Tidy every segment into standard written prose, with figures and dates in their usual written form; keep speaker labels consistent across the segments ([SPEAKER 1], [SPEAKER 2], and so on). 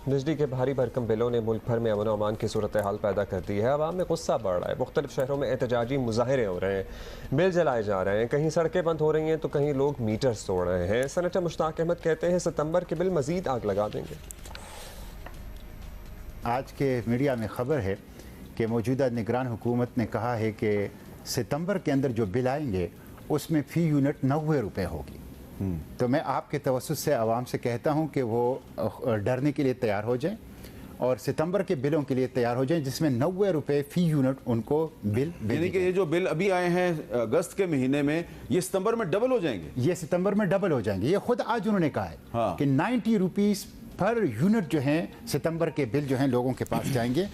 [SPEAKER 1] बिजली के भारी भरकम बिलों ने मुल्क भर में अमन अमान की सूरत हाल पैदा कर दी है। अवाम में गुस्सा बढ़ रहा है। मुख्तलिफ शहरों में एहतजाजी मुजाहरे हो रहे हैं, बिल जलाए जा रहे हैं, कहीं सड़कें बंद हो रही हैं तो कहीं लोग मीटर्स तोड़ रहे हैं। सेनेटर मुश्ताक अहमद कहते हैं सितंबर के बिल मजीद आग लगा देंगे।
[SPEAKER 2] आज के मीडिया में खबर है कि मौजूदा निगरान हुकूमत ने कहा है कि सितंबर के अंदर जो बिल आएंगे उसमें फ़ी यूनिट 90 रुपये होगी। तो मैं आपके तवज्जुह से आवाम से कहता हूं कि वो डरने के लिए तैयार हो जाएं और सितंबर के बिलों के लिए तैयार हो जाएं जिसमें 90 रुपये फ़ी यूनिट उनको बिल
[SPEAKER 3] यानी कि ये जो बिल अभी आए हैं अगस्त के महीने में, ये सितंबर में डबल हो जाएंगे।
[SPEAKER 2] ये सितंबर में डबल हो जाएंगे। ये खुद आज उन्होंने कहा है
[SPEAKER 3] हाँ।
[SPEAKER 2] कि 90 रुपीज़ पर यूनिट जो हैं सितंबर के बिल जो हैं लोगों के पास जाएंगे।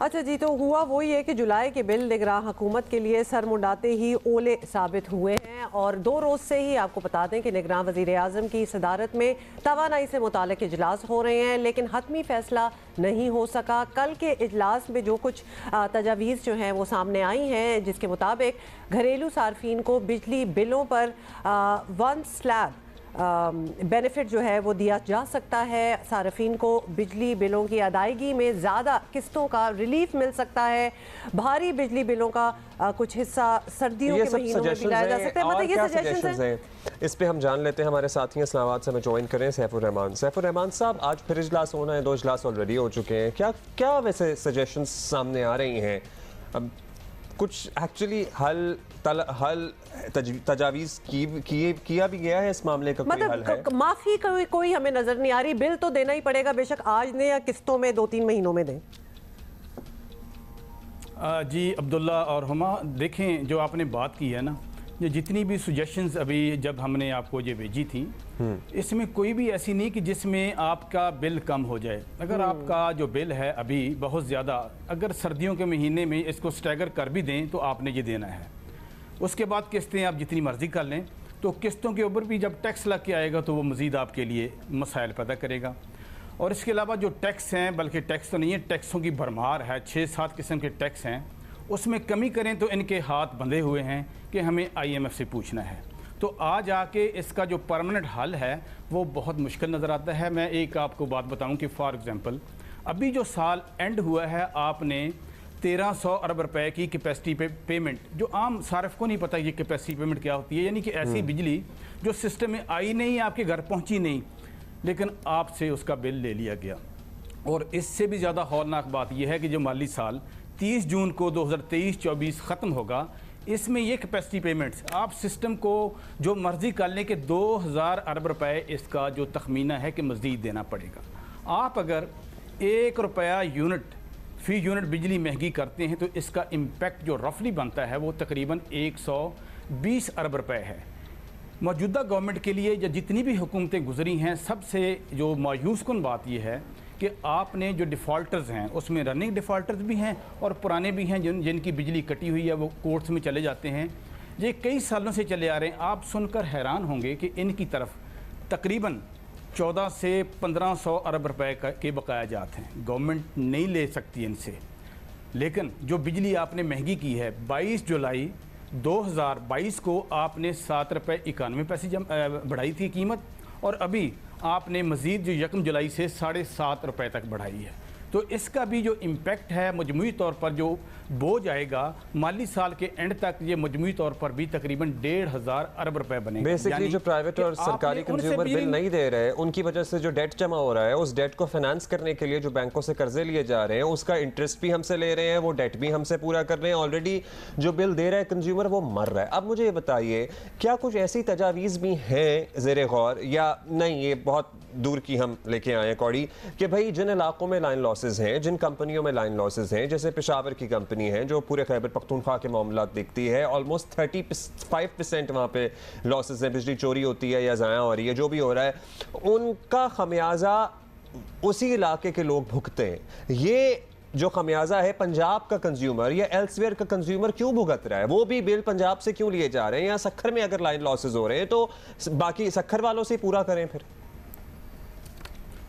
[SPEAKER 4] अच्छा जी, तो हुआ वही है कि जुलाई के बिल निगरान हुकूमत के लिए सर मुंडाते ही ओले साबित हुए हैं और 2 रोज़ से ही आपको बता दें कि निगरान वज़ीर आज़म की सदारत में तवानाई से मुताल्लिक़ इजलास हो रहे हैं, लेकिन हतमी फैसला नहीं हो सका। कल के इजलास में जो कुछ तजावीज़ जो हैं वो सामने आई हैं, जिसके मुताबिक घरेलू सार्फिन को बिजली बिलों पर 1 स्लैब बेनिफिट जो है वो दिया जा सकता है। सार्फिन को बिजली बिलों की अदायगी में ज़्यादा किस्तों का रिलीफ मिल सकता है। भारी बिजली बिलों का कुछ हिस्सा सर्दियों के महीनों में भी लाया जा सकता है। मतलब ये सजेशंस हैं।
[SPEAKER 1] इस पे हम जान लेते हैं। हमारे साथी इस्लामाबाद से हमें ज्वाइन करें सैफुर रहमान। सैफुर रहमान साहब, आज फिर इजलास होना है, 2 इजलास ऑलरेडी हो चुके हैं। क्या क्या वैसे सजेशंस सामने आ रही हैं? अब कुछ एक्चुअली हल तजावीज़ किया भी गया है इस मामले का? कोई हल है?
[SPEAKER 4] माफ़ी कोई हमें नज़र नहीं आ रही। बिल तो देना ही पड़ेगा, बेशक आज ने या किस्तों में 2-3 महीनों में दें।
[SPEAKER 5] जी अब्दुल्ला और हुमा, देखें जो आपने बात की है ना, ये जितनी भी सजेशंस अभी जब हमने आपको ये भेजी थी, इसमें कोई भी ऐसी नहीं कि जिसमें आपका बिल कम हो जाए। अगर आपका जो बिल है अभी बहुत ज़्यादा, अगर सर्दियों के महीने में इसको स्टैगर कर भी दें तो आपने ये देना है। उसके बाद किस्तें आप जितनी मर्ज़ी कर लें, तो किस्तों के ऊपर भी जब टैक्स लग के आएगा तो वो मज़ीद आपके लिए मसाइल पैदा करेगा। और इसके अलावा जो टैक्स हैं, बल्कि टैक्स तो नहीं है, टैक्सों की भरमार है, 6-7 किस्म के टैक्स हैं, उसमें कमी करें तो इनके हाथ बंधे हुए हैं कि हमें IMF से पूछना है। तो आज आके इसका जो परमानेंट हल है वो बहुत मुश्किल नज़र आता है। मैं एक आपको बात बताऊं कि फॉर एग्ज़ाम्पल अभी जो साल एंड हुआ है, आपने 1300 अरब रुपए की कैपेसिटी पेमेंट, जो आम सार्फ को नहीं पता ये कैपेसिटी पेमेंट क्या होती है, यानी कि ऐसी बिजली जो सिस्टम में आई नहीं, आपके घर पहुँची नहीं, लेकिन आपसे उसका बिल ले लिया गया। और इससे भी ज़्यादा हौलनाक बात यह है कि जो माली साल 30 जून को 2023-24 ख़त्म होगा, इसमें ये कैपेसिटी पेमेंट्स आप सिस्टम को जो मर्ज़ी कर लें कि 2000 अरब रुपए इसका जो तखमीना है कि मज़ीद देना पड़ेगा। आप अगर 1 रुपया यूनिट फ़ी यूनिट बिजली महंगी करते हैं तो इसका इम्पेक्ट जो रफली बनता है वो तकरीबन 120 अरब रुपए है। मौजूदा गवर्नमेंट के लिए या जितनी भी हुकूमतें गुजरी हैं, सबसे जो मायूस कुन बात यह है कि आपने जो डिफ़ॉल्टर्स हैं उसमें रनिंग डिफ़ॉल्टर्स भी हैं और पुराने भी हैं जिनकी बिजली कटी हुई है, वो कोर्ट्स में चले जाते हैं। ये कई सालों से चले आ रहे हैं। आप सुनकर हैरान होंगे कि इनकी तरफ तकरीबन 14 से 1500 अरब रुपए के बकाया जाते हैं। गवर्नमेंट नहीं ले सकती इनसे, लेकिन जो बिजली आपने महंगी की है, 22 जुलाई 2022 को आपने 7 रुपये 91 पैसे बढ़ाई थी कीमत, और अभी आपने मज़ीद जो 1 जुलाई से 7.5 रुपये तक बढ़ाई है। तो इसका भी जो इम्पेक्ट है मजमूई तौर पर जो बोझ आएगा माली साल के एंड तक, ये मजमूई तौर पर भी तकरीबन 1500 अरब रुपए बनेगा।
[SPEAKER 1] बेसिकली जो प्राइवेट और सरकारी कंज्यूमर बिल नहीं दे रहे हैं, उनकी वजह से जो डेट जमा हो रहा है, उस डेट को फाइनेंस करने के लिए जो बैंकों से कर्जे लिए जा रहे हैं, उसका इंटरेस्ट भी हमसे ले रहे हैं, वो डेट भी हमसे पूरा कर रहे हैं। ऑलरेडी जो बिल दे रहा है कंज्यूमर वो मर रहा है। अब मुझे ये बताइए, क्या कुछ ऐसी तजावीज़ भी हैं ज़ेरे गौर, या नहीं ये बहुत दूर की हम लेके आए हैं कौड़ी, कि भाई जिन इलाकों में लाइन लॉसेज हैं, जिन कंपनियों में लाइन लॉसेज हैं, जैसे पेशावर की कंपनी है जो पूरे खैबर पख्तूनख्वा के मामला देखती है, ऑलमोस्ट 35% वहाँ पे लॉसेज हैं, बिजली चोरी होती है या ज़ाया हो रही है, जो भी हो रहा है उनका खमियाजा उसी इलाके के लोग भुगते हैं। ये जो खमियाजा है पंजाब का कंज्यूमर या एल्सवेयर का कंज्यूमर क्यों भुगत रहा है? वो भी बिल पंजाब से क्यों लिए जा रहे हैं? या सखर में अगर लाइन लॉसेज हो रहे हैं तो बाकी सखर वालों से पूरा करें फिर।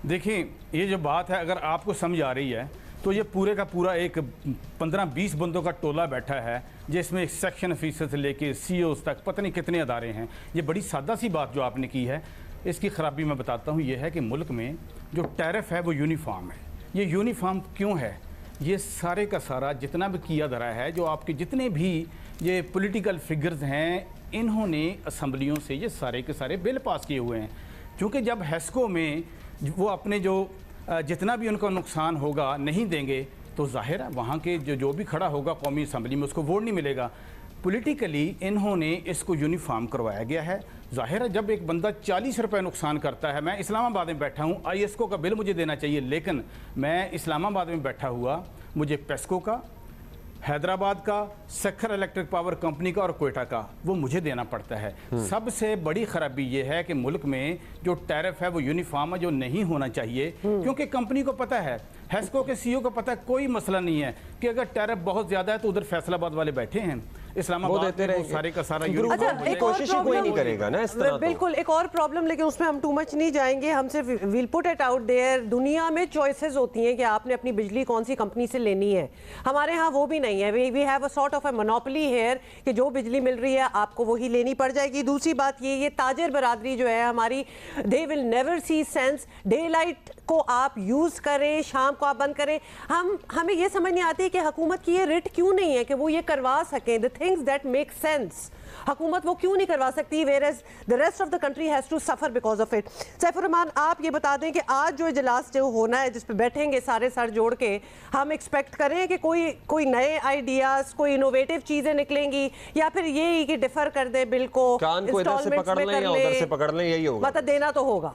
[SPEAKER 5] देखिए, ये जो बात है अगर आपको समझ आ रही है तो ये पूरे का पूरा एक 15-20 बंदों का टोला बैठा है, जिसमें एक सेक्शन ऑफिसर से लेके CEOs तक पता नहीं कितने अदारे हैं। ये बड़ी सादा सी बात जो आपने की है, इसकी ख़राबी मैं बताता हूँ। ये है कि मुल्क में जो टैरिफ है वो यूनिफॉर्म है। ये यूनिफॉर्म क्यों है? ये सारे का सारा जितना भी किया धरा है, जो आपके जितने भी ये पॉलिटिकल फिगर्स हैं, इन्होंने असम्बलियों से ये सारे के सारे बिल पास किए हुए हैं। क्योंकि जब हेस्को में वो अपने जो जितना भी उनका नुकसान होगा नहीं देंगे, तो जाहिर है वहाँ के जो भी खड़ा होगा कौमी असम्बली में उसको वोट नहीं मिलेगा। पॉलिटिकली इन्होंने इसको यूनिफॉर्म करवाया गया है। जाहिर है जब एक बंदा 40 रुपये नुकसान करता है, मैं इस्लामाबाद में बैठा हूँ, ISCO का बिल मुझे देना चाहिए, लेकिन मैं इस्लामाबाद में बैठा हुआ, मुझे पेस्को का, हैदराबाद का, सखर इलेक्ट्रिक पावर कंपनी का और कोयटा का वो मुझे देना पड़ता है। सबसे बड़ी खराबी ये है कि मुल्क में जो टैरिफ है वो यूनिफॉर्म है, जो नहीं होना चाहिए। क्योंकि कंपनी को पता है, हेस्को के CEO को पता है, कोई मसला नहीं है कि अगर टैरिफ बहुत ज़्यादा है तो उधर फैसलाबाद वाले बैठे हैं, इस्लामाबाद में सारे का सारा
[SPEAKER 4] अच्छा, एक और
[SPEAKER 1] कोई नहीं करेगा ना इस तरह।
[SPEAKER 4] बिल्कुल एक और प्रॉब्लम, लेकिन उसमें हम टू मच नहीं जाएंगे। हम सिर्फ will put it out there. दुनिया में चॉइसेस होती हैं कि आपने अपनी बिजली कौन सी कंपनी से लेनी है। हमारे यहाँ वो भी नहीं है। We have a sort of a monopoly here कि जो बिजली मिल रही है आपको वही लेनी पड़ जाएगी। दूसरी बात ये ताजर बरादरी जो है हमारी, they will never see sense. Day light को आप यूज करें, शाम को आप बंद करें। हमें ये समझ नहीं आती कि हुकूमत की ये रिट क्यों नहीं है कि वो ये करवा सकें। The things that make sense, हुकूमत वो क्यों नहीं करवा सकती, whereas the rest of the country has to suffer because of it. Saifur Rahman, आप ये बता दें कि आज जो इजलास जो होना है, जिस पे बैठेंगे सारे सर जोड़ के, हम एक्सपेक्ट करें कि कोई नए आइडियाज, कोई इनोवेटिव चीजें निकलेंगी, या फिर ये ही कि डिफर कर दें बिल को,
[SPEAKER 1] कान को इधर से पकड़ लें या उधर से पकड़ लें, यही होगा।
[SPEAKER 4] मतलब देना तो होगा।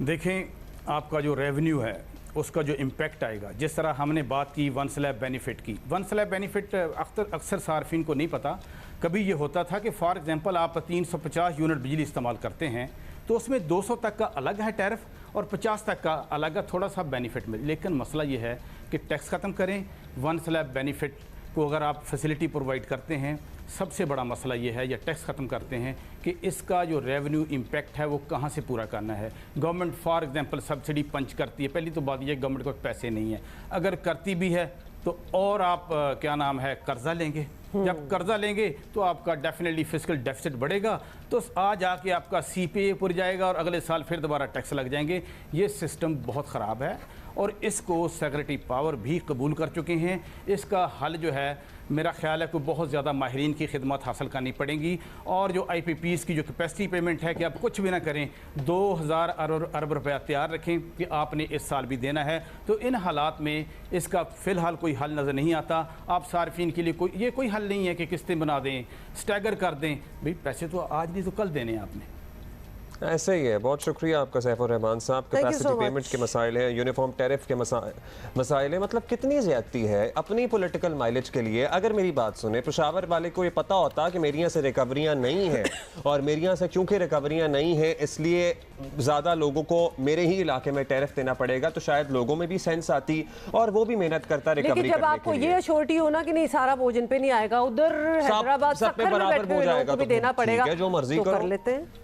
[SPEAKER 5] देखें, आपका जो रेवेन्यू है उसका जो इम्पैक्ट आएगा, जिस तरह हमने बात की वन स्लैब बेनिफिट की, वन स्लैब बेनिफिट अक्सर सार्फिन को नहीं पता। कभी ये होता था कि फॉर एग्जांपल आप 350 यूनिट बिजली इस्तेमाल करते हैं तो उसमें 200 तक का अलग है टैरिफ और 50 तक का अलग है, थोड़ा सा बेनिफिट मिले। लेकिन मसला ये है कि टैक्स ख़त्म करें, वन स्लैब बेनिफिट को अगर आप फैसिलिटी प्रोवाइड करते हैं, सबसे बड़ा मसला ये है, या टैक्स ख़त्म करते हैं, कि इसका जो रेवेन्यू इम्पैक्ट है वो कहाँ से पूरा करना है। गवर्नमेंट फॉर एग्जांपल सब्सिडी पंच करती है, पहली तो बात ये गवर्नमेंट को पैसे नहीं है, अगर करती भी है तो और आप क्या नाम है कर्जा लेंगे। जब कर्जा लेंगे तो आपका डेफिनेटली फिस्कल डेफिसिट बढ़ेगा, तो आज आके आपका CPA पुर जाएगा और अगले साल फिर दोबारा टैक्स लग जाएंगे। ये सिस्टम बहुत ख़राब है और इसको सेक्रेटरी पावर भी कबूल कर चुके हैं। इसका हल जो है मेरा ख्याल है कि बहुत ज़्यादा माहिरीन की खिदमत हासिल करनी पड़ेंगी, और जो IPPs की जो कैपेसिटी पेमेंट है कि आप कुछ भी ना करें, 2000 अरब रुपया तैयार रखें कि आपने इस साल भी देना है। तो इन हालात में इसका फ़िलहाल कोई हल नज़र नहीं आता। आप सार्फिन के लिए कोई हल नहीं है कि किस्तें बना दें, स्टैगर कर दें। भाई पैसे तो आज नहीं तो कल देने आपने।
[SPEAKER 1] ऐसे ही है। बहुत शुक्रिया आपका सैफुर रहमान साहब। कैपेसिटी पेमेंट के मसाइल हैं, यूनिफॉर्म टैरिफ के मसाइल हैं, मतलब कितनी ज़्यादती है अपनी पॉलिटिकल माइलेज के लिए। अगर मेरी बात सुने, पेशावर वाले को ये पता होता कि मेरी यहाँ से रिकवरियाँ नहीं हैं और मेरी यहाँ से क्योंकि रिकवरियाँ नहीं है इसलिए ज़्यादा लोगों को मेरे ही इलाके में टैरिफ देना पड़ेगा, तो शायद लोगों में भी सेंस आती और वो भी मेहनत करता रिकवरी करने के लिए।
[SPEAKER 4] जब आपको ये अश्योरिटी होना कि नहीं सारा बोझ इन पे नहीं आएगा, उधर हैदराबाद
[SPEAKER 1] सब पे बराबर बोझ आएगा तो
[SPEAKER 4] देना पड़ेगा,
[SPEAKER 1] जो मर्जी
[SPEAKER 4] कर लेते हैं।